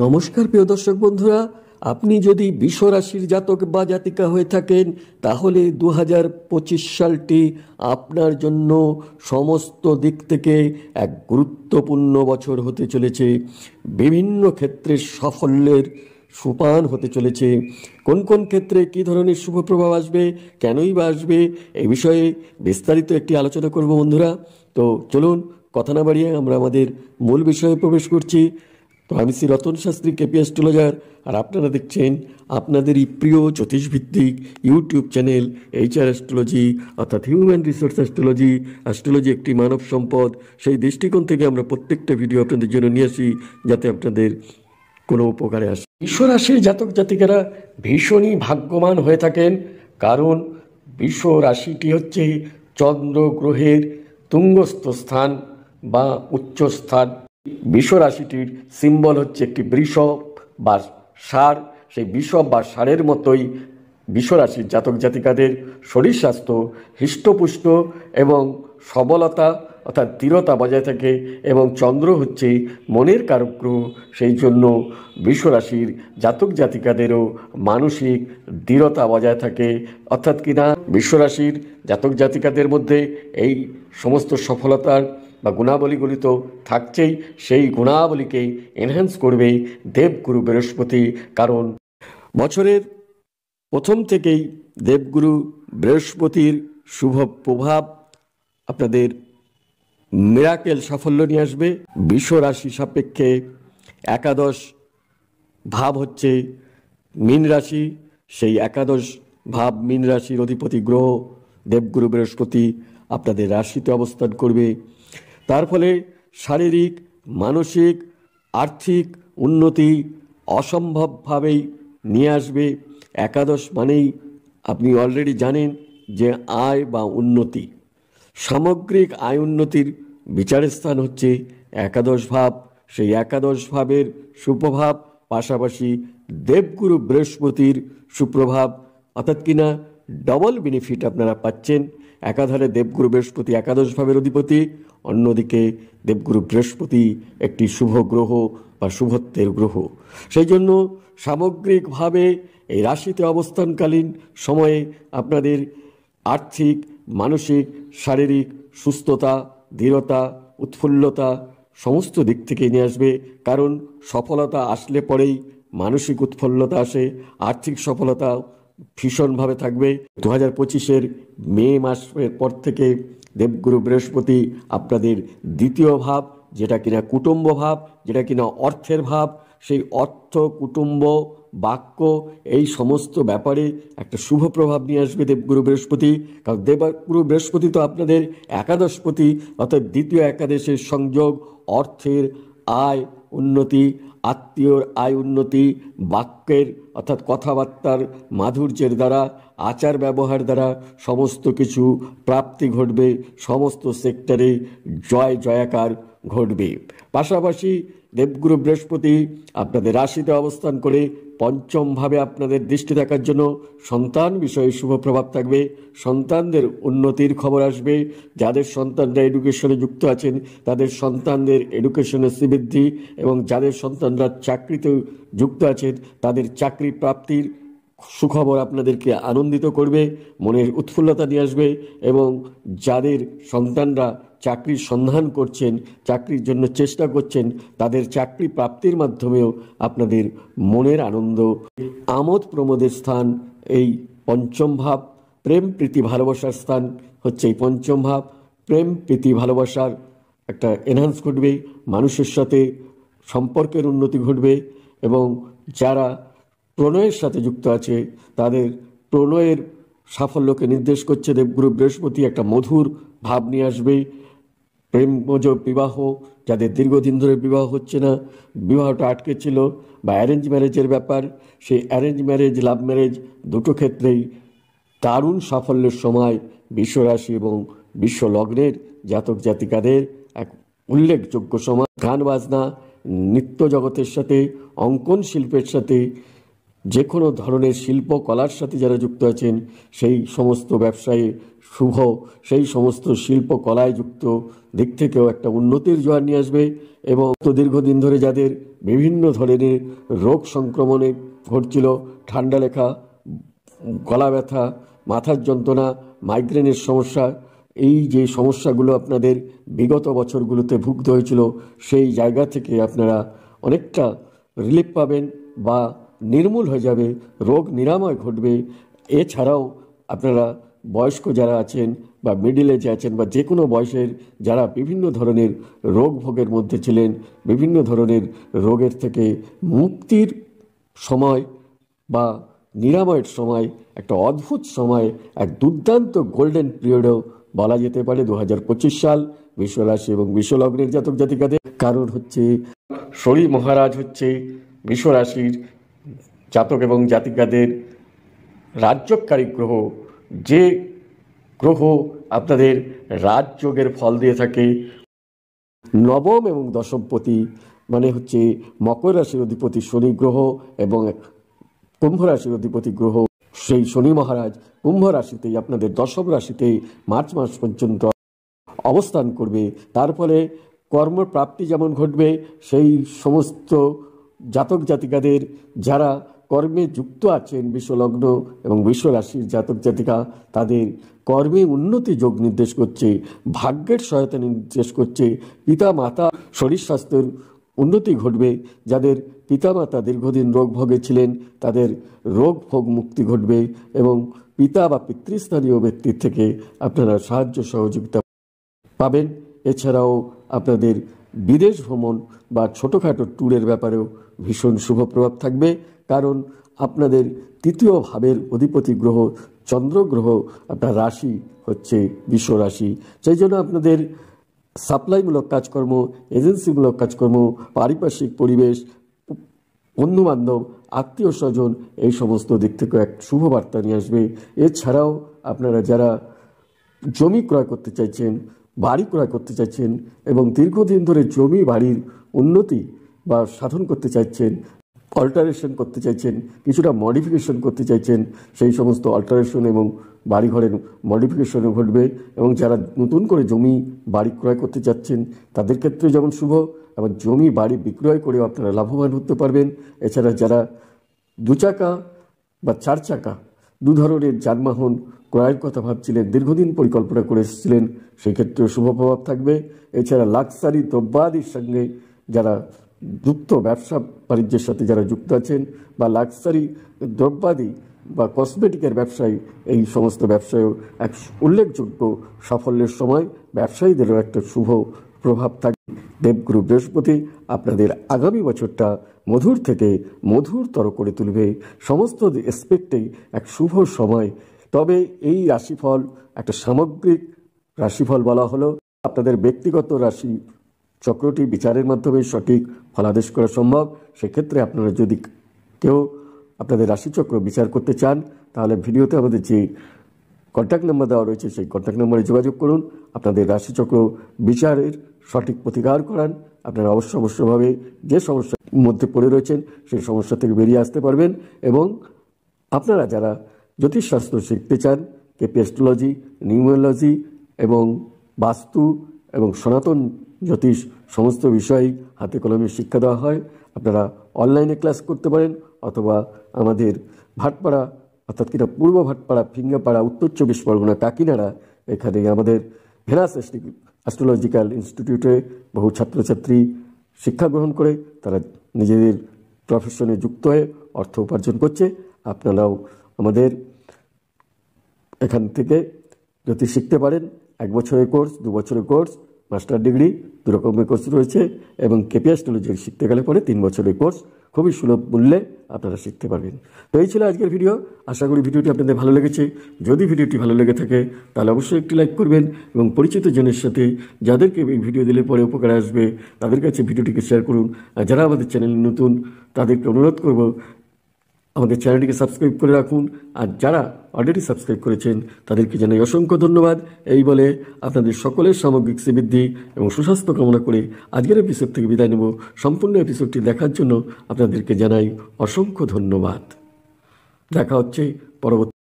নমস্কার প্রিয় দর্শক বন্ধুরা, আপনি যদি বৃষ রাশির জাতক বা জাতিকা হয়ে থাকেন তাহলে 2025 সালটি আপনার জন্য সমস্ত দিক থেকে এক গুরুত্বপূর্ণ বছর হতে চলেছে। বিভিন্ন ক্ষেত্রে সাফল্যের সোপান হতে চলেছে। কোন কোন ক্ষেত্রে কী ধরনের শুভ প্রভাব আসবে, কেনই বা আসবে, এই বিষয়ে বিস্তারিত একটি আলোচনা করব বন্ধুরা। তো চলুন কথা না বাড়িয়ে আমরা আমাদের মূল বিষয়ে প্রবেশ করছি। তো আমি শ্রী রতন শাস্ত্রী, কেপি অ্যাস্ট্রোলজার, আর আপনারা দেখছেন আপনাদেরই প্রিয় জ্যোতিষভিত্তিক ইউটিউব চ্যানেল HR অ্যাস্ট্রোলজি, অর্থাৎ হিউম্যান রিসোর্স অ্যাস্ট্রোলজি। অ্যাস্ট্রোলজি একটি মানব সম্পদ, সেই দৃষ্টিকোণ থেকে আমরা প্রত্যেকটা ভিডিও আপনাদের জন্য নিয়ে আসি যাতে আপনাদের কোনো উপকারে আসে। বৃষ রাশির জাতক জাতিকারা ভীষণই ভাগ্যবান হয়ে থাকেন, কারণ বৃষ রাশিটি হচ্ছে চন্দ্র গ্রহের তুঙ্গস্থ স্থান বা উচ্চ স্থান। বৃষ রাশিটির সিম্বল হচ্ছে একটি বৃষভ বা ষাঁড়। সেই বৃষভ বা ষাঁড়ের মতোই বৃষ রাশির জাতক জাতিকাদের শরীর স্বাস্থ্য হৃষ্টপুষ্ট এবং সবলতা অর্থাৎ দৃঢ়তা বজায় থাকে, এবং চন্দ্র হচ্ছে মনের কারক গ্রহ। সেই জন্য বৃষ রাশির জাতক জাতিকাদেরও মানসিক দৃঢ়তা বজায় থাকে, অর্থাৎ কিনা বৃষ রাশির জাতক জাতিকাদের মধ্যে এই সমস্ত সফলতার বা গুণাবলীগুলি তো থাকছেই, সেই গুণাবলীকে এনহ্যান্স করবে দেবগুরু বৃহস্পতি। কারণ বছরের প্রথম থেকেই দেবগুরু বৃহস্পতির শুভ প্রভাব আপনাদের মিরাকেল সাফল্য নিয়ে আসবে। বৃষ রাশি সাপেক্ষে একাদশ ভাব হচ্ছে মীন রাশি। সেই একাদশ ভাব মীন রাশির অধিপতি গ্রহ দেবগুরু বৃহস্পতি আপনাদের রাশিতে অবস্থান করবে। তার ফলে শারীরিক, মানসিক, আর্থিক উন্নতি অসম্ভবভাবেই নিয়ে আসবে। একাদশ মানেই আপনি অলরেডি জানেন যে আয় বা উন্নতি, সামগ্রিক আয় উন্নতির বিচারের স্থান হচ্ছে একাদশ ভাব। সেই একাদশ ভাবের সুপ্রভাব পাশাপাশি দেবগুরু বৃহস্পতির সুপ্রভাব, অর্থাৎ কিনা ডবল বেনিফিট আপনারা পাচ্ছেন। একাধারে দেবগুরু বৃহস্পতি একাদশ ভাবের অধিপতি, অন্যদিকে দেবগুরু বৃহস্পতি একটি শুভ গ্রহ বা শুভত্বের গ্রহ। সেই জন্য সামগ্রিকভাবে এই রাশিতে অবস্থানকালীন সময়ে আপনাদের আর্থিক, মানসিক, শারীরিক সুস্থতা, দৃঢ়তা, উৎফুল্লতা সমস্ত দিক থেকে নিয়ে আসবে। কারণ সফলতা আসলে পরেই মানসিক উৎফুল্লতা আসে, আর্থিক সফলতা ভীষণভাবে থাকবে। 2025-এর মে মাসের পর থেকে দেবগুরু বৃহস্পতি আপনাদের দ্বিতীয় ভাব, যেটা কিনা কুটুম্ব ভাব, যেটা কিনা অর্থের ভাব, সেই অর্থ, কুটুম্ব, বাক্য এই সমস্ত ব্যাপারে একটা শুভ প্রভাব নিয়ে আসবে দেবগুরু বৃহস্পতি। কারণ দেবগুরু বৃহস্পতি তো আপনাদের একাদশপতি, অর্থাৎ দ্বিতীয় একাদশের সংযোগ অর্থের আয় উন্নতি, আত্মীয়র আয় উন্নতি, বাক্যের অর্থাৎ কথাবার্তার মাধুর্যের দ্বারা, আচার ব্যবহার দ্বারা সমস্ত কিছু প্রাপ্তি ঘটবে, সমস্ত সেক্টরে জয় জয়াকার ঘটবে। পাশাপাশি দেবগুরু বৃহস্পতি আপনাদের রাশিতে অবস্থান করে পঞ্চমভাবে আপনাদের দৃষ্টি রাখার জন্য সন্তান বিষয়ে শুভ প্রভাব থাকবে। সন্তানদের উন্নতির খবর আসবে। যাদের সন্তানরা এডুকেশনে যুক্ত আছেন তাদের সন্তানদের এডুকেশনের শ্রীবৃদ্ধি, এবং যাদের সন্তানরা চাকরিতে যুক্ত আছেন তাদের চাকরি প্রাপ্তির সুখবর আপনাদেরকে আনন্দিত করবে, মনের উৎফুল্লতা নিয়ে আসবে। এবং যাদের সন্তানরা চাকরির সন্ধান করছেন, চাকরির জন্য চেষ্টা করছেন, তাদের চাকরি প্রাপ্তির মাধ্যমেও আপনাদের মনের আনন্দ, আমোদ প্রমোদের স্থান এই পঞ্চম ভাব। প্রেম প্রীতি ভালোবাসার স্থান হচ্ছে এই পঞ্চম ভাব। প্রেম প্রীতি ভালোবাসার একটা এনহান্স ঘটবে, মানুষের সাথে সম্পর্কের উন্নতি ঘটবে, এবং যারা প্রণয়ের সাথে যুক্ত আছে তাদের প্রণয়ের সাফল্যকে নির্দেশ করছে দেবগুরু বৃহস্পতি। একটা মধুর ভাব নিয়ে আসবে। প্রেমজ বিবাহ, যাদের দীর্ঘদিন ধরে বিবাহ হচ্ছে না, বিবাহটা আটকে ছিল, বা অ্যারেঞ্জ ম্যারেজের ব্যাপার, সেই অ্যারেঞ্জ ম্যারেজ, লাভ ম্যারেজ দুটো ক্ষেত্রেই দারুণ সাফল্যের সময় বৃষ রাশি এবং বৃষ লগ্নের জাতক জাতিকাদের এক উল্লেখযোগ্য সময়। গান বাজনা, নৃত্য জগতের সাথে, অঙ্কন শিল্পের সাথে যে কোনো ধরনের শিল্প কলার সাথে যারা যুক্ত আছেন সেই সমস্ত ব্যবসায়ী শুভ, সেই সমস্ত শিল্প কলায় যুক্ত দিক থেকেও একটা উন্নতির জোয়ার নিয়ে আসবে। এবং দীর্ঘদিন ধরে যাদের বিভিন্ন ধরনের রোগ সংক্রমণে ঘটছিল, ঠান্ডা লেখা, গলা ব্যথা, মাথার যন্ত্রণা, মাইগ্রেনের সমস্যা, এই যে সমস্যাগুলো আপনাদের বিগত বছরগুলোতে ভুগতে হয়েছিল, সেই জায়গা থেকে আপনারা অনেকটা রিলিফ পাবেন বা নির্মূল হয়ে যাবে, রোগ নিরাময় ঘটবে। এছাড়াও আপনারা বয়স্ক যারা আছেন বা মিডিল এজে আছেন বা যে কোনো বয়সের যারা বিভিন্ন ধরনের রোগ ভোগের মধ্যে ছিলেন, বিভিন্ন ধরনের রোগের থেকে মুক্তির সময় বা নিরাময়ের সময়, একটা অদ্ভুত সময়, এক দুর্দান্ত গোল্ডেন পিরিয়ডও বলা যেতে পারে 2025 সাল বিশ্বরাশি এবং বিশ্বলগ্নের জাতক জাতিকাদের। কারণ হচ্ছে শনি মহারাজ হচ্ছে বিশ্বরাশির জাতক এবং জাতিকাদের রাজযোগকারী গ্রহ। যে গ্রহ আপনাদের রাজযোগের ফল দিয়ে থাকে, নবম এবং দশমপতি মানে হচ্ছে মকর রাশির অধিপতি শনি গ্রহ এবং কুম্ভ রাশির অধিপতি গ্রহ, সেই শনি মহারাজ কুম্ভ রাশিতেই আপনাদের দশম রাশিতেই মার্চ মাস পর্যন্ত অবস্থান করবে। তার ফলে কর্মপ্রাপ্তি যেমন ঘটবে, সেই সমস্ত জাতক জাতিকাদের যারা কর্মে যুক্ত আছেন বিশ্বলগ্ন এবং বিশ্বরাশির জাতক জাতিকা, তাদের কর্মে উন্নতি যোগ নির্দেশ করছে, ভাগ্যের সহায়তা নির্দেশ করছে। পিতা মাতা শরীর স্বাস্থ্যের উন্নতি ঘটবে। যাদের পিতামাতা দীর্ঘদিন রোগ ভোগে ছিলেন তাদের রোগ ভোগ মুক্তি ঘটবে এবং পিতা বা পিতৃস্থানীয় ব্যক্তির থেকে আপনারা সাহায্য সহযোগিতা পাবেন। এছাড়াও আপনাদের বিদেশ ভ্রমণ বা ছোটোখাটো ট্যুরের ব্যাপারেও ভীষণ শুভ প্রভাব থাকবে। কারণ আপনাদের তৃতীয় ভাবের অধিপতি গ্রহ চন্দ্র গ্রহ আপনার রাশি হচ্ছে বিশ্ব রাশি। সেই জন্য আপনাদের সাপ্লাইমূলক কাজকর্ম, এজেন্সিমূলক কাজকর্ম, পারিপার্শ্বিক পরিবেশ, বন্ধুবান্ধব, আত্মীয় স্বজন, এই সমস্ত দিক থেকে এক শুভ বার্তা নিয়ে আসবে। এছাড়াও আপনারা যারা জমি ক্রয় করতে চাইছেন, বাড়ি ক্রয় করতে চাইছেন এবং দীর্ঘদিন ধরে জমি বাড়ির উন্নতি বা সাধন করতে চাইছেন, অল্টারেশন করতে চাইছেন, কিছুটা মডিফিকেশন করতে চাইছেন, সেই সমস্ত অল্টারেশন এবং বাড়িঘরের মডিফিকেশনও ঘটবে। এবং যারা নতুন করে জমি বাড়ি ক্রয় করতে চাচ্ছেন তাদের ক্ষেত্রে যেমন শুভ, আবার জমি বাড়ি বিক্রয় করেও আপনারা লাভবান হতে পারবেন। এছাড়া যারা 2 চাকা বা 4 চাকা দু ধরনের যানবাহন ক্রয়ের কথা ভাবছিলেন, দীর্ঘদিন পরিকল্পনা করে এসেছিলেন, সেই ক্ষেত্রে শুভ প্রভাব থাকবে। এছাড়া লাক্সারি দ্রব্যাদির সঙ্গে যারা যুক্ত, ব্যবসা বাণিজ্যের সাথে যারা যুক্ত আছেন বা লাক্সারি দ্রব্যাদি বা কসমেটিকের ব্যবসায়ী, এই সমস্ত ব্যবসায়ও এক উল্লেখযোগ্য সাফল্যের সময়, ব্যবসায়ীদেরও একটা শুভ প্রভাব থাকবে। দেবগুরু বৃহস্পতি আপনাদের আগামী বছরটা মধুর থেকে মধুরতর করে তুলবে। সমস্ত এসপেক্টেই এক শুভ সময়। তবে এই রাশিফল একটা সামগ্রিক রাশিফল বলা হলো। আপনাদের ব্যক্তিগত রাশি চক্রটি বিচারের মাধ্যমে সঠিক ফলাদেশ করা সম্ভব। সেক্ষেত্রে আপনারা যদি কেউ আপনাদের রাশিচক্র বিচার করতে চান তাহলে ভিডিওতে আমাদের যে কন্ট্যাক্ট নাম্বার দেওয়া রয়েছে সেই কন্ট্যাক্ট নাম্বারে যোগাযোগ করুন। আপনাদের রাশিচক্র বিচারের সঠিক প্রতিকার করান। আপনারা অবশ্যভাবে যে সমস্যার মধ্যে পড়ে রয়েছেন সেই সমস্যা থেকে বেরিয়ে আসতে পারবেন। এবং আপনারা যারা জ্যোতিষশাস্ত্র শিখতে চান, কেপি অ্যাস্ট্রোলজি, নিউমেরোলজি এবং বাস্তু এবং সনাতন জ্যোতিষ সমস্ত বিষয়েই হাতে কলমে শিক্ষা দেওয়া হয়। আপনারা অনলাইনে ক্লাস করতে পারেন অথবা আমাদের ভাটপাড়া অর্থাৎ কিনা পূর্ব ভাটপাড়া, ফিঙ্গাপাড়া, উত্তর 24 পরগনা, কাকিনাড়া, এখানে আমাদের ভেনাস অ্যাস্ট্রোলজিক্যাল ইনস্টিটিউটে বহু ছাত্রছাত্রী শিক্ষা গ্রহণ করে তারা নিজেদের প্রফেশনে যুক্ত হয়ে অর্থ উপার্জন করছে। আপনারাও আমাদের এখান থেকে যদি শিখতে পারেন, 1 বছরের কোর্স, 2 বছরের কোর্স, মাস্টার ডিগ্রি, 2 রকমের কোর্স রয়েছে এবং কেপি অ্যাস্ট্রোলজি শিখতে গেলে পরে 3 বছরের কোর্স খুবই সুলভ মূল্যে আপনারা শিখতে পারবেন। তো এই ছিল আজকের ভিডিও। আশা করি ভিডিওটি আপনাদের ভালো লেগেছে। যদি ভিডিওটি ভালো লেগে থাকে তাহলে অবশ্যই একটি লাইক করবেন এবং পরিচিত জনের সাথে যাদেরকে এই ভিডিও দিলে পরে উপকার আসবে তাদের কাছে ভিডিওটিকে শেয়ার করুন। আর যারা আমাদের চ্যানেলে নতুন তাদেরকে অনুরোধ করব আমাদের চ্যানেলটিকে সাবস্ক্রাইব করে রাখুন। আর যারা অলরেডি সাবস্ক্রাইব করেছেন তাদেরকে জানাই অসংখ্য ধন্যবাদ। এই বলে আপনাদের সকলের সামগ্রিক শ্রীবৃদ্ধি এবং সুস্বাস্থ্য কামনা করে আজকের এপিসোড থেকে বিদায় নেব। সম্পূর্ণ এপিসোডটি দেখার জন্য আপনাদেরকে জানাই অসংখ্য ধন্যবাদ। দেখা হচ্ছে পরবর্তী